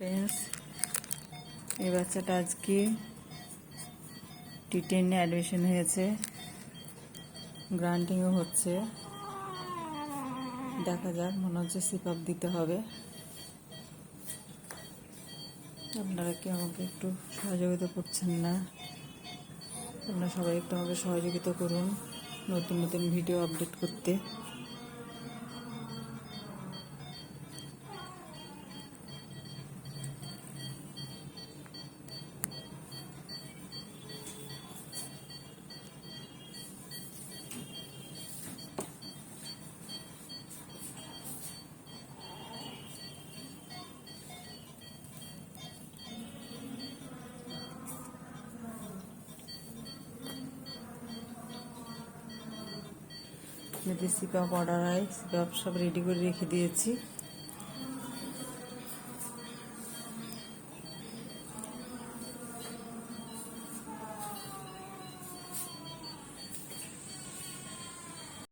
Friends, এই বাচ্চাটা আজকে টি10 অ্যাডমিশন হয়েছে, গ্রান্টিংও হচ্ছে। দেখা যাক, মনে হচ্ছে সিপআপ দিতে হবে। আপনারা কি আমাকে একটু সহযোগিতা করছেন না? আপনারা সবাই একটু আমাকে সহযোগিতা করুন নতুন নতুন ভিডিও আপডেট করতে। যদি সিপআপ অর্ডার হয়, সিপআপ সব রেডি করে রেখে দিয়েছি।